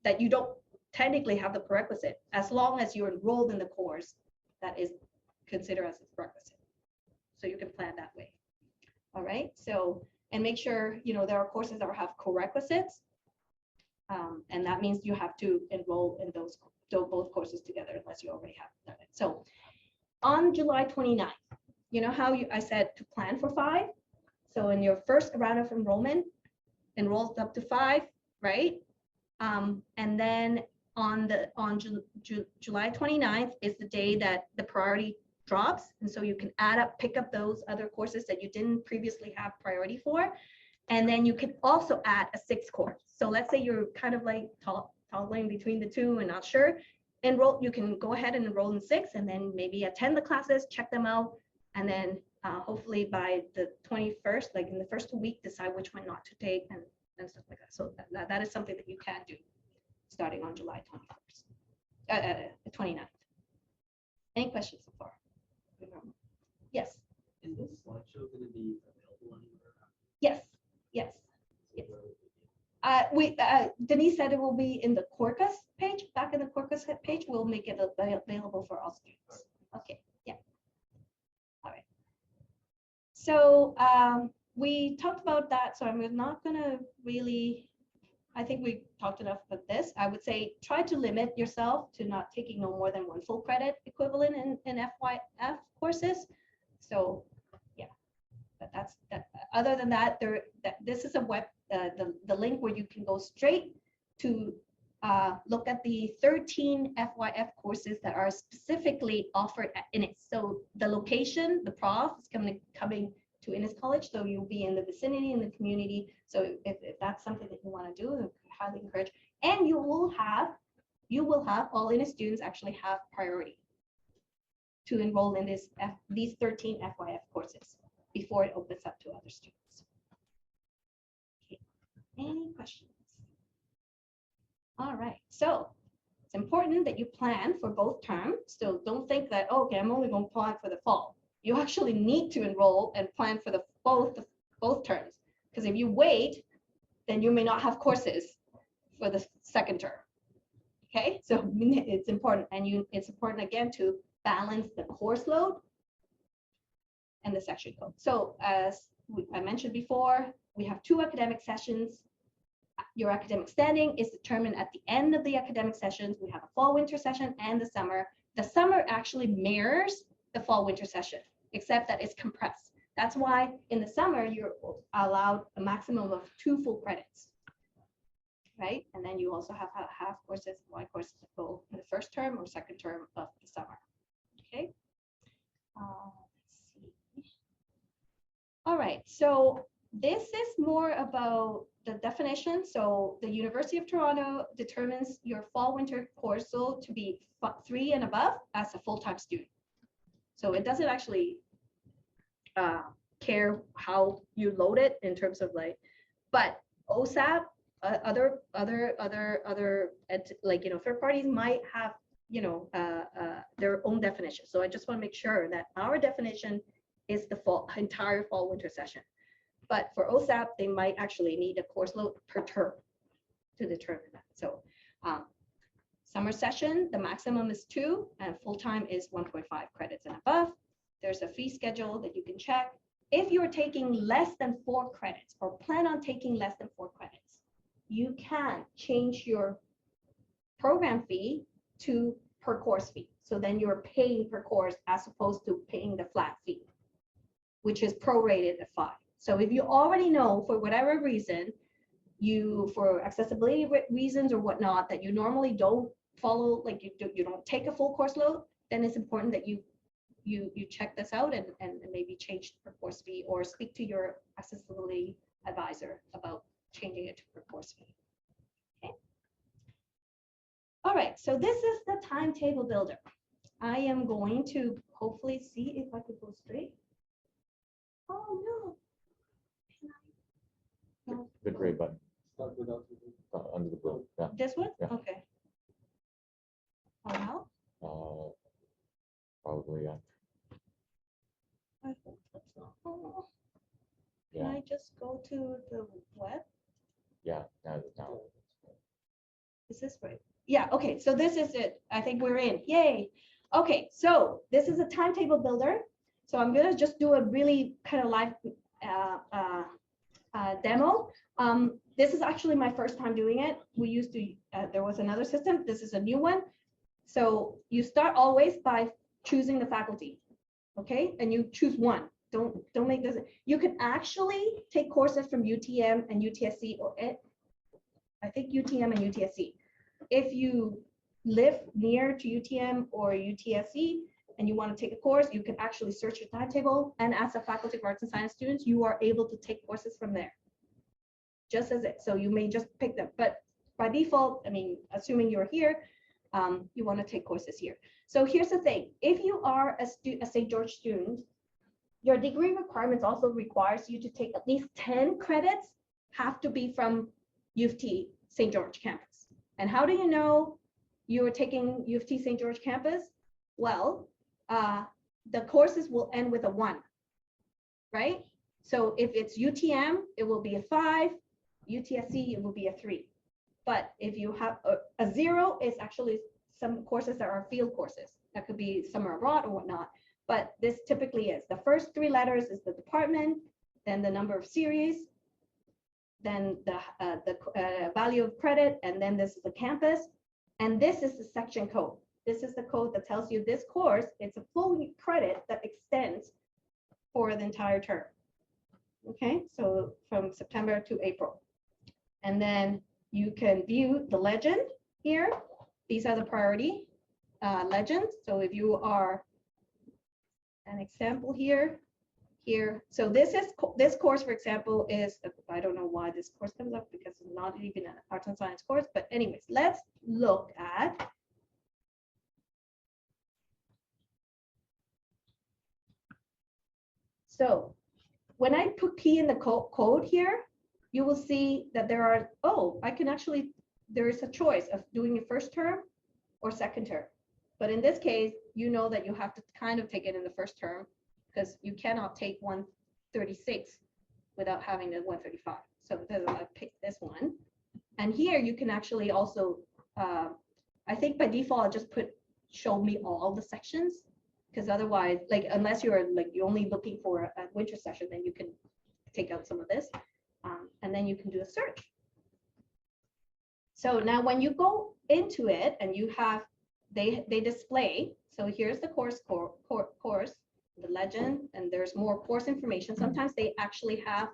that you don't technically have the prerequisite, as long as you're enrolled in the course that is considered as a prerequisite. So you can plan that way. All right, so, and make sure, there are courses that have co-requisites, and that means you have to enroll in both courses together unless you already have done it. So on July 29th, you know how I said to plan for 5? So in your first round of enrollment, enrolls up to 5, right? And then on July 29th is the day that the priority drops. And so you can pick up those other courses that you didn't previously have priority for. And then you can also add a 6th course. So let's say you're kind of like toggling between the 2 and not sure. You can go ahead and enroll in 6 and then maybe attend the classes, check them out. And then hopefully by the 21st, like in the first week, decide which one not to take and stuff like that. So that is something that you can do starting on July 29th. Any questions so far? Yes. Is this slideshow going to be available anywhere? Yes. Denise said it will be in the Quarkus page. Back in the Quarkus page, we'll make it available for all students. Okay. Yeah. All right. So we talked about that. So I'm not going to really. I think we talked enough about this. I would say try to limit yourself to not taking no more than 1 full credit equivalent in FYF courses. So yeah, that's that. Other than that, this is a web, the link where you can go straight to look at the 13 FYF courses that are specifically offered at Innis. So the location, the prof is coming to Innis College, so you'll be in the vicinity, in the community. So if that's something that you want to do, I highly encourage. And you will have all Innis students actually have priority to enroll in these 13 FYF courses before it opens up to other students. Okay. Any questions? All right, so it's important that you plan for both terms. So don't think that, oh, okay, I'm only going to plan for the fall. You actually need to enroll and plan for both terms, because if you wait, then you may not have courses for the 2nd term. Okay, so it's important, and it's important again to balance the course load and the section code. So as I mentioned before, we have 2 academic sessions. Your academic standing is determined at the end of the academic sessions. We have a fall-winter session and the summer. The summer actually mirrors the fall-winter session, except that it's compressed. That's why in the summer, you're allowed a maximum of 2 full credits, right? And then you also have half courses, courses that go in the 1st term or 2nd term of the summer, okay? Let's see. All right, so this is more about the definition. So the University of Toronto determines your fall-winter course to be 3 and above as a full-time student. So it doesn't actually care how you load it in terms of but OSAP, other third parties might have their own definition. So I just want to make sure that our definition is the entire fall-winter session. But for OSAP, they might actually need a course load per term to determine that. So summer session, the maximum is 2, and full-time is 1.5 credits and above. There's a fee schedule that you can check. if you're taking less than 4 credits or plan on taking less than 4 credits, you can change your program fee to per course fee. So then you're paying per course as opposed to paying the flat fee, which is prorated at 5. So if you already know for whatever reason, for accessibility reasons or whatnot, that you normally don't follow, like you don't take a full course load, then it's important that you check this out and maybe change the per course fee or speak to your accessibility advisor about changing it to per course fee. Okay. All right, so this is the timetable builder. I am going to hopefully see if I could go straight. Oh no. No. The gray button Start without. under the blue. Yeah. This one? Yeah. Okay. Oh, now? Probably, yeah. I hope that's not. Oh. Can Yeah. I just go to the web? Yeah. Now. Is this right? Yeah, okay, so this is it. I think we're in. Yay. Okay, so this is a timetable builder. So I'm gonna just do a really kind of live demo. This is actually my first time doing it. We used to, there was another system. This is a new one. So you start always by choosing the faculty, okay? And you choose one. Don't make this. You can actually take courses from UTM and UTSC, or I think UTM and UTSC. If you live near to UTM or UTSC and you want to take a course, you can actually search your timetable. And as a Faculty of Arts and Science students, you are able to take courses from there. Just as it. So you may just pick them. But by default, I mean, assuming you're here, you want to take courses here. So here's the thing. If you are a St. George student, your degree requirements also requires you to take at least 10 credits, have to be from U of T St. George campus. And how do you know you're taking U of T St. George campus? Well, the courses will end with a 1, right? So if it's UTM, it will be a 5, UTSC, it will be a 3. But if you have a 0, it's actually some courses that are field courses. That could be summer abroad or whatnot. But this typically is the first 3 letters is the department, then the number of series, then the value of credit, and then this is the campus. And this is the section code. This is the code that tells you this course, it's a full credit that extends for the entire term. Okay, so from September to April. And then you can view the legend here. These are the priority legends. So if you are an example here. So this course, for example, is, I don't know why this course comes up because it's not even an arts and science course, but anyways, let's look at so when I put key in the code here, you will see that there are, I can actually, there is a choice of doing a first term or second term. But in this case, you know that you have to kind of take it in the first term because you cannot take 136 without having the 135. So I picked this one. And here you can actually also, I think by default, I just put show me all the sections, because otherwise, like unless you're only looking for a winter session, then you can take out some of this. And then you can do a search. So now when you go into it and you have, they display, so here's the course, the legend, and there's more course information. Sometimes they actually have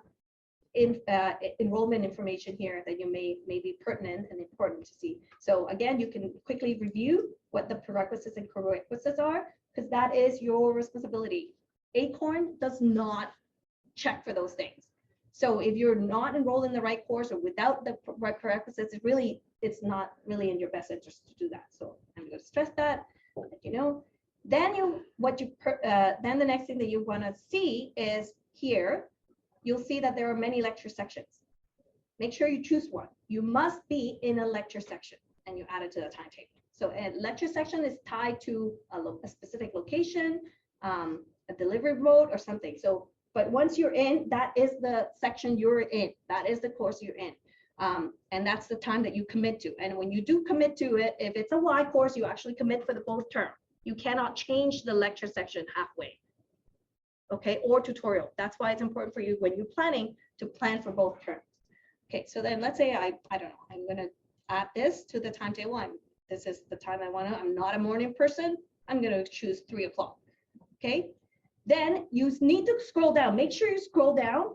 enrollment information here that you may be pertinent and important to see. So again, you can quickly review what the prerequisites and prerequisites are, because that is your responsibility. Acorn does not check for those things. So if you're not enrolled in the right course or without the right prerequisites, it's not really in your best interest to do that. So I'm going to stress that, you know. Then then the next thing that you want to see is here. You'll see that there are many lecture sections. Make sure you choose one. You must be in a lecture section and you add it to the timetable. So a lecture section is tied to a specific location, a delivery mode or something. So, but once you're in, that is the section you're in. That is the course you're in. And that's the time that you commit to. And when you do commit to it, if it's a Y course, you actually commit for the both term. You cannot change the lecture section halfway. okay, or tutorial. That's why it's important for you when you're planning to plan for both terms. Okay, so then let's say I don't know, I'm gonna add this to the timetable. This is the time I wanna, I'm not a morning person. I'm gonna choose 3 o'clock, okay? Then you need to scroll down, make sure you scroll down.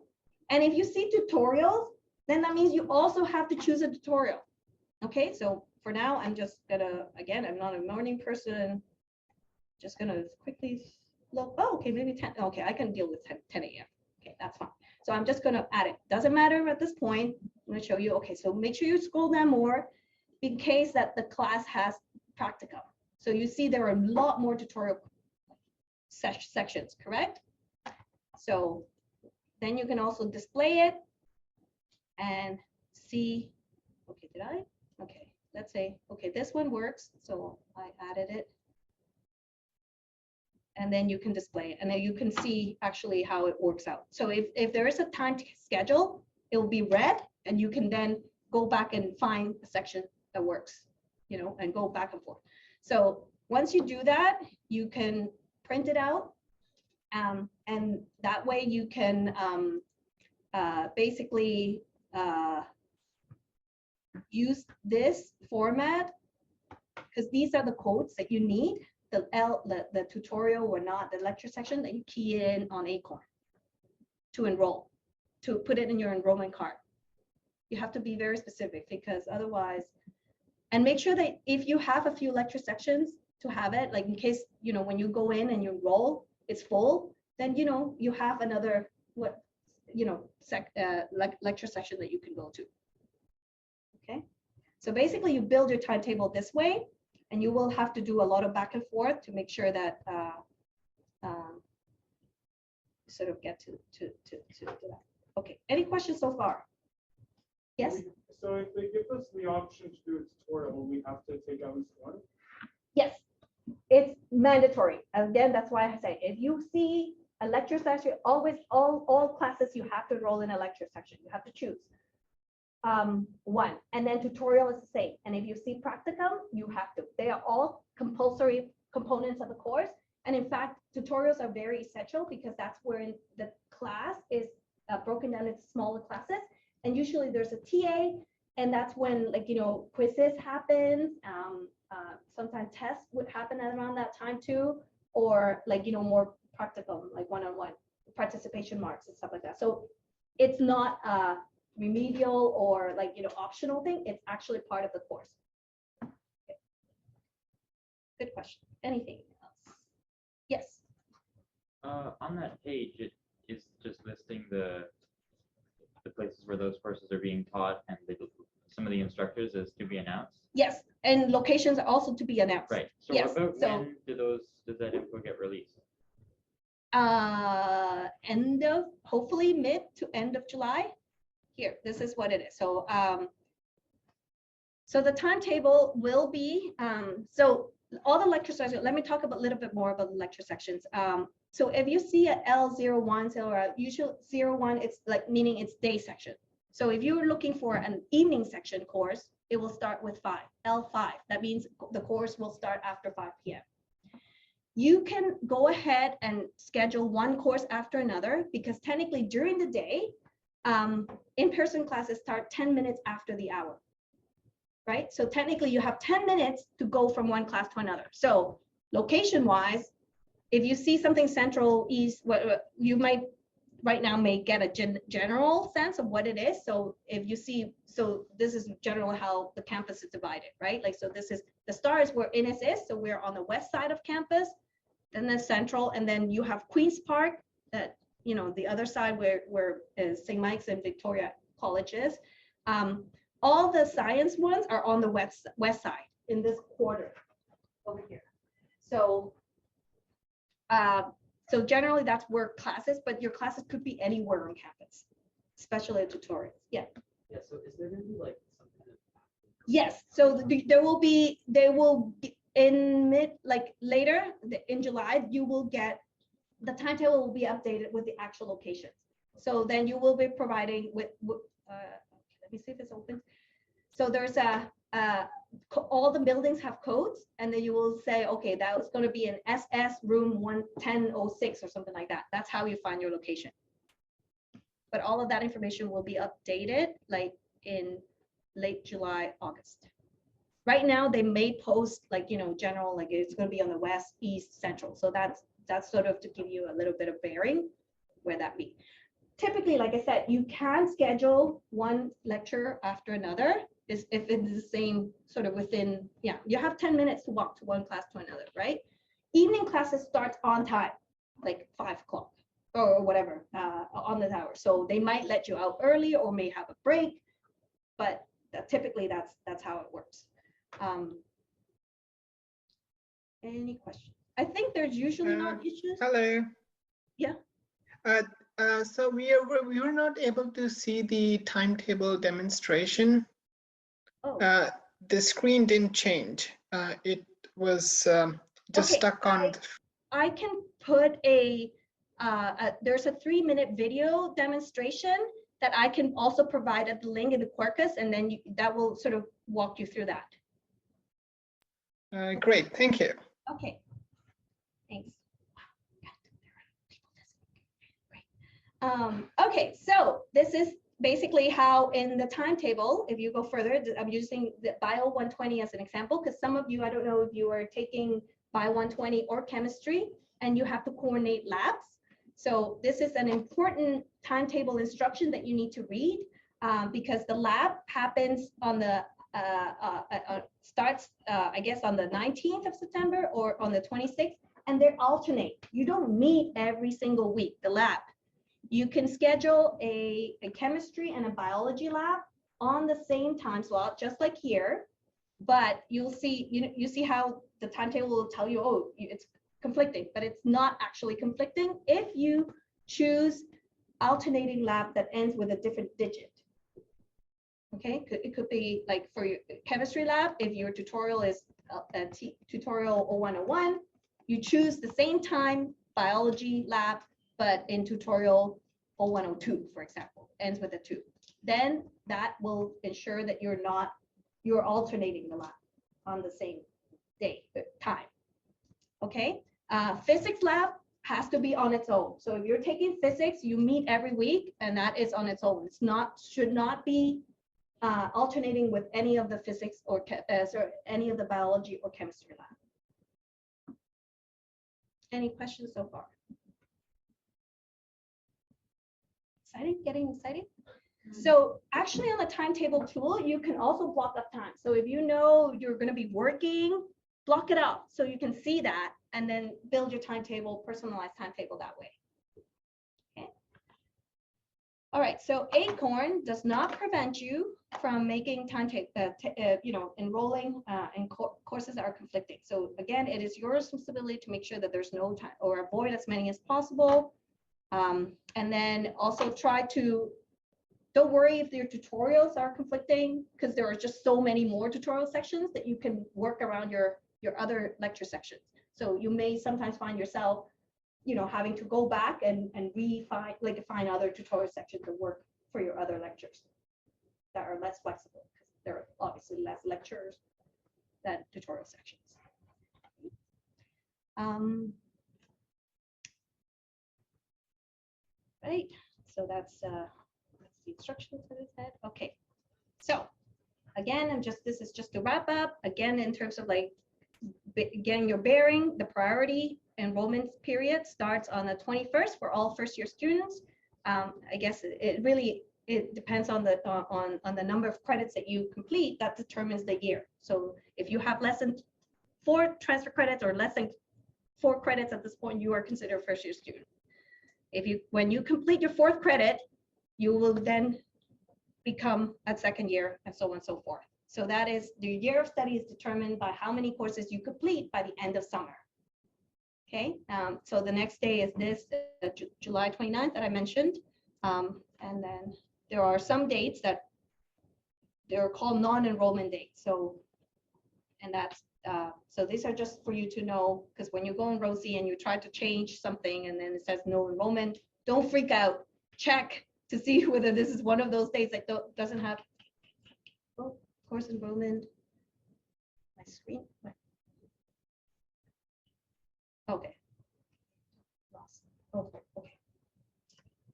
And if you see tutorials, then that means you also have to choose a tutorial. Okay, so for now, I'm just gonna, again, I'm not a morning person. Just gonna quickly look, oh, okay, maybe 10, okay, I can deal with 10 a.m. Okay, that's fine. So I'm just gonna add it. Doesn't matter at this point. I'm gonna show you, okay, so make sure you scroll down more in case that the class has practicum. So you see there are a lot more tutorial sections, correct? So then you can also display it and see, okay, did I? Okay, let's say, okay, this one works. So I added it. And then you can display it, and then you can see actually how it works out. So if there is a time schedule, it will be red, and you can then go back and find a section that works, you know, and go back and forth. So once you do that, you can print it out, and that way you can basically use this format, because these are the codes that you need. The tutorial or not, the lecture section that you key in on Acorn to enroll, to put it in your enrollment card. You have to be very specific, because otherwise, and make sure that if you have a few lecture sections, to have it, like in case, you know, when you go in and you enroll, it's full, then, you know, you have another, lecture section that you can go to. Okay, so basically you build your timetable this way, and you will have to do a lot of back and forth to make sure that sort of get to that. Okay, any questions so far? Yes? So if they give us the option to do a tutorial, will we have to take at least one? Yes, it's mandatory. Again, that's why I say, if you see a lecture section, always, all classes, you have to enroll in a lecture section. You have to choose one, and then tutorial is the same. And if you see practicum, you have to. They are all compulsory components of the course. And in fact, tutorials are very essential, because that's where the class is broken down into smaller classes. And usually there's a TA, and that's when, like, you know, quizzes happen. Sometimes tests would happen around that time too, or like, you know, more practicum, like one-on-one participation marks and stuff like that. So it's not remedial or, like, you know, optional thing. It's actually part of the course. Okay. Good question. Anything else? Yes. On that page, it is just listing the places where those courses are being taught, and some of the instructors is to be announced. Yes, and locations are also to be announced. Right. So yes. about So, when does that info get released? End of, hopefully mid to end of July. Here, this is what it is. So so the timetable will be, so all the lecture sections, let me talk a little bit more about the lecture sections. So if you see a L01, so usual 01, it's like, meaning it's day section. So if you're looking for an evening section course, it will start with 5, L5. That means the course will start after 5 p.m. You can go ahead and schedule one course after another, because technically during the day, in-person classes start 10 minutes after the hour, right? So technically you have 10 minutes to go from one class to another. So location-wise, if you see something central, east, you might right now may get a general sense of what it is. So if you see, so this is generally how the campus is divided, right? Like, so this is, the star is where Innis is. So we're on the west side of campus, then the central, and then you have Queens Park, that, you know, the other side where St. Mike's and Victoria College is. All the science ones are on the west side in this quarter over here. So so generally that's where classes, but your classes could be anywhere on campus, especially tutorials. Yeah. Yeah, so is there gonna be like something that? Yes, so they will be in later in July, you will get, the timetable will be updated with the actual locations. So then you will be providing with let me see if it's open. So there's a all the buildings have codes, and then you will say, okay, that was going to be an SS room 11006 or something like that. That's how you find your location. But all of that information will be updated like in late July, August. Right now, they may post like, general, like it's going to be on the west, east, central. So that's sort of to give you a little bit of bearing where that be. Typically, like I said, you can schedule one lecture after another if it's the same sort of within, you have 10 minutes to walk to one class to another, right? Evening classes start on time, like 5 o'clock or whatever on the hour. So they might let you out early or may have a break, but typically that's how it works. Any questions? I think there's usually not issues. Hello. Yeah. So we were not able to see the timetable demonstration. Oh. The screen didn't change. It was just Okay, stuck on. I can put there's a 3-minute video demonstration that I can also provide at the link in the Quarkus, and then that will sort of walk you through that. Great, thank you. Okay, thanks. Okay, so this is basically how in the timetable, if you go further, I'm using the Bio 120 as an example, because some of you, I don't know if you are taking Bio 120 or chemistry, and you have to coordinate labs. So this is an important timetable instruction that you need to read because the lab happens on the, starts, I guess, on the 19th of September or on the 26th, and they alternate. You don't meet every single week, the lab. You can schedule a chemistry and a biology lab on the same time slot, just like here, but you'll see, you see how the timetable will tell you, oh, it's conflicting, but it's not actually conflicting if you choose alternating lab that ends with a different digit. Okay, it could be like for your chemistry lab, if your tutorial is tutorial 0101, you choose the same time biology lab, but in tutorial 0102, for example, ends with a 2. Then that will ensure that you're alternating the lab on the same day, time. Okay, physics lab has to be on its own. So if you're taking physics, you meet every week, and that is on its own. It's not, should not be alternating with any of the physics or any of the biology or chemistry lab. Any questions so far? Excited? Getting excited? So actually on the timetable tool, you can also block up time. So if you know you're going to be working, block it out so you can see that and then build your timetable, personalized timetable that way. Okay. All right, so Acorn does not prevent you from making enrolling in courses that are conflicting. So again, it is your responsibility to make sure that there's no time or avoid as many as possible. And then also try to, don't worry if your tutorials are conflicting, because there are just so many more tutorial sections that you can work around your other lecture sections. So you may sometimes find yourself, having to go back and find other tutorial sections that work for your other lectures that are less flexible, because there are obviously less lectures than tutorial sections. Right, so that's the instructions that it said. Okay, so again, this is just to wrap up. Again, in terms of getting your bearing, the priority enrollment period starts on the 21st for all first-year students. I guess it depends on the number of credits that you complete. That determines the year. So if you have less than 4 transfer credits or less than 4 credits at this point, you are considered a first-year student. When you complete your 4th credit, you will then become a 2nd year, and so on and so forth. So that is, the year of study is determined by how many courses you complete by the end of summer. Okay, so the next day is this July 29th that I mentioned. And then there are some dates that they're called non-enrollment dates. So, and that's, so these are just for you to know, because when you go on Rosie and you try to change something and then it says no enrollment, don't freak out. Check to see whether this is one of those dates that doesn't have course enrollment. my screen. Okay. Lost. Okay. Okay.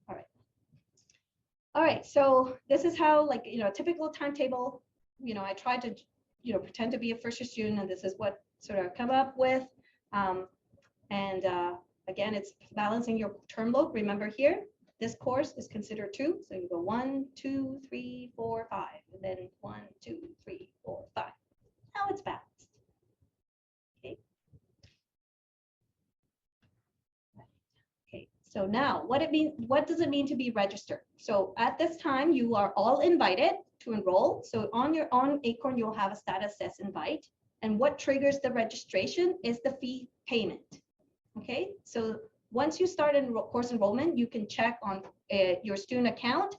All right. All right. So this is how, like, typical timetable. I tried to, pretend to be a first year student, and this is what sort of come up with. Again, it's balancing your term load. Remember here, this course is considered 2. So you go 1, 2, 3, 4, 5, and then 1, 2, 3, 4, 5. Now it's balanced. Okay. Okay. So now what does it mean to be registered? So at this time, you are all invited to enroll. So on Acorn, you'll have a status says invite. And what triggers the registration is the fee payment. Okay, so once you start course enrollment, you can check on your student account,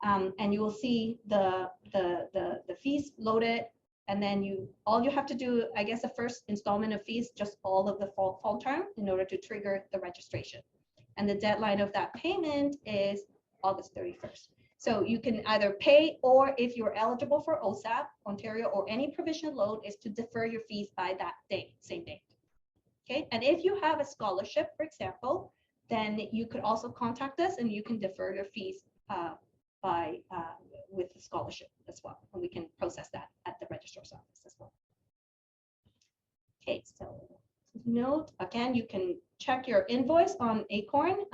and you will see the fees loaded. And then all you have to do, I guess, the first installment of fees, just all of the fall term, in order to trigger the registration. And the deadline of that payment is August 31st. So you can either pay, or if you're eligible for OSAP, Ontario, or any provisional loan, is to defer your fees by that date, same date. Okay, and if you have a scholarship, for example, then you could also contact us, and you can defer your fees with the scholarship as well, and we can process that at the registrar's office as well. Okay, so note again, you can check your invoice on Acorn.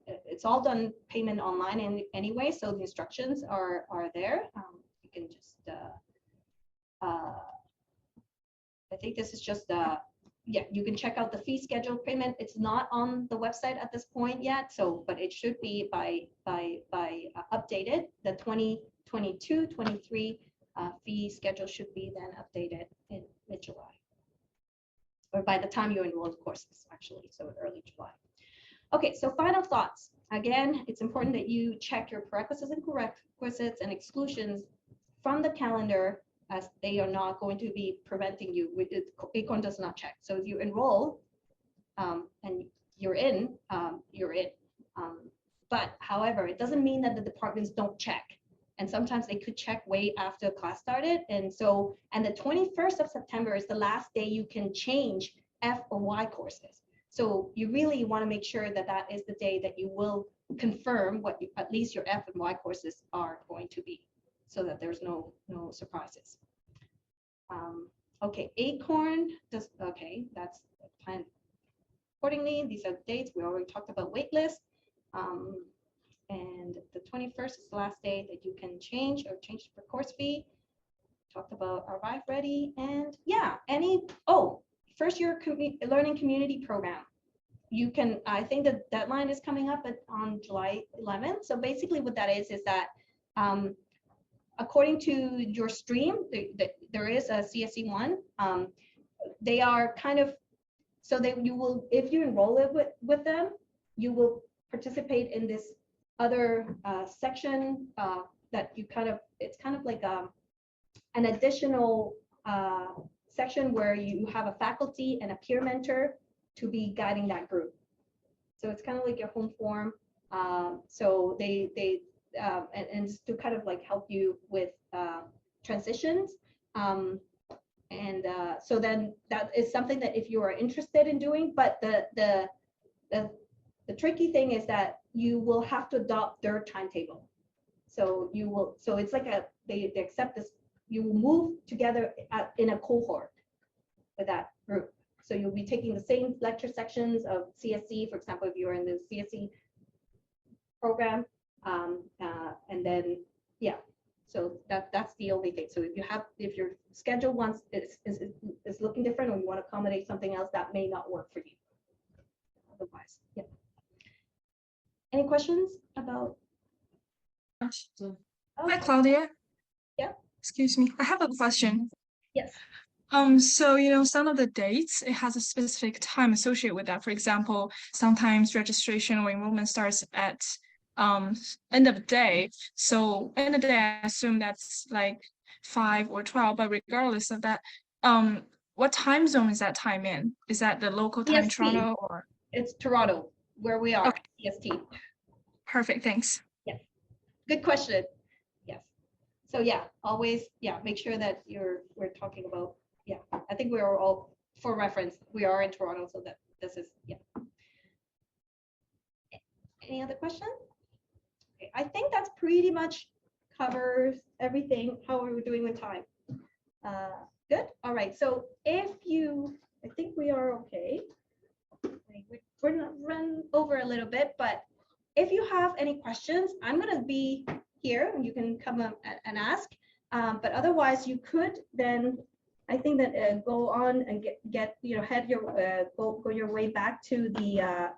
It's all done payment online anyway, so the instructions are there. You can just I think this is just yeah, you can check out the fee schedule payment. It's not on the website at this point yet, but it should be by updated. The 2022-23 fee schedule should be then updated in mid-July, or by the time you enroll courses, actually, so in early July. Okay, so final thoughts. Again, it's important that you check your prerequisites and requisites and exclusions from the calendar, as they are not going to be preventing you. Acorn does not check. So if you enroll and you're in, you're in. But however, it doesn't mean that the departments don't check. And sometimes they could check way after class started. And the 21st of September is the last day you can change F or Y courses. So you really want to make sure that that is the day that you will confirm what at least your F and Y courses are going to be, so that there's no surprises. Okay, Acorn okay, that's planned accordingly. These are the dates. We already talked about waitlist. And the 21st is the last day that you can change the course fee. Talked about Arrive Ready, and yeah, first year learning community program. You can, I think the deadline is coming up on July 11th. So basically what that is that according to your stream, there is a CSE1. They are kind of, so you will, if you enroll it with them, you will participate in this other section that you it's kind of like an additional section where you have a faculty and a peer mentor to be guiding that group. So it's kind of like your home forum. So and to kind of like help you with transitions. So then that is something that if you are interested in doing, but the tricky thing is that you will have to adopt their timetable. So it's like they accept this, you will move together in a cohort with that group. So you'll be taking the same lecture sections of CSE, for example, if you're in the CSE program, and then, yeah, so that's the only thing. So if your schedule once is looking different, or you want to accommodate something else, that may not work for you. Otherwise, yeah. Any questions about? Hi, Claudia. Yeah. Excuse me. I have a question. Yes. So, some of the dates, it has a specific time associated with that. For example, sometimes registration or enrollment starts at end of the day. So end of the day, I assume that's like 5 or 12, but regardless of that, what time zone is that time in? Is that the local time, EST. Toronto, or? It's Toronto, where we are, Okay. EST. Perfect, thanks. Yes. Good question. Yes. So yeah, always, yeah, make sure that we're talking about yeah, I think we are all, for reference, we are in Toronto, so that this is, yeah. Any other question? Okay, I think that's pretty much covers everything. How are we doing with time? Good. All right. So if you, I think we are okay. We're gonna run over a little bit, but if you have any questions, I'm gonna be here and you can come up and ask. But otherwise, you could then, I think that go on and get head your go your way back to the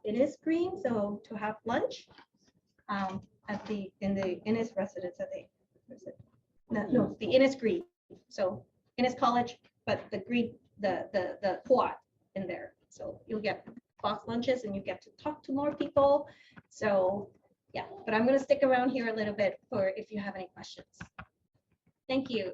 Innis Green, so to have lunch at in the Innis residence. I think. No, the Innis Green. So Innis College, but the green, the quad in there. So you'll get box lunches and you get to talk to more people. So yeah, but I'm gonna stick around here a little bit for if you have any questions. Thank you.